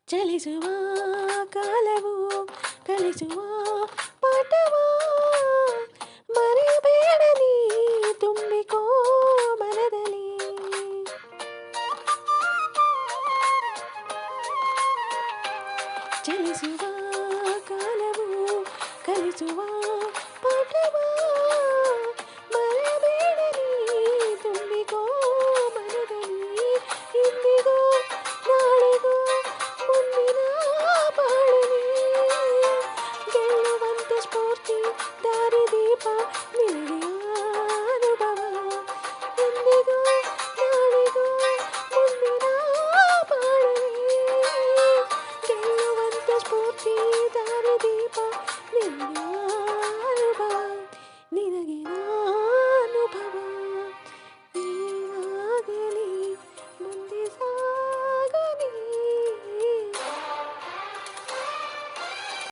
ಚಲಿಸುವ ಕಾಲವು ಕಲಿಸುವ ಪಾಠವಾ ಮರೆಯಬೇಡ ನೀ ತುಂಬಿಕೋ ಮನದಲ್ಲಿ. ಚಲಿಸುವ ಕಾಲವು ಕಲಿಸುವ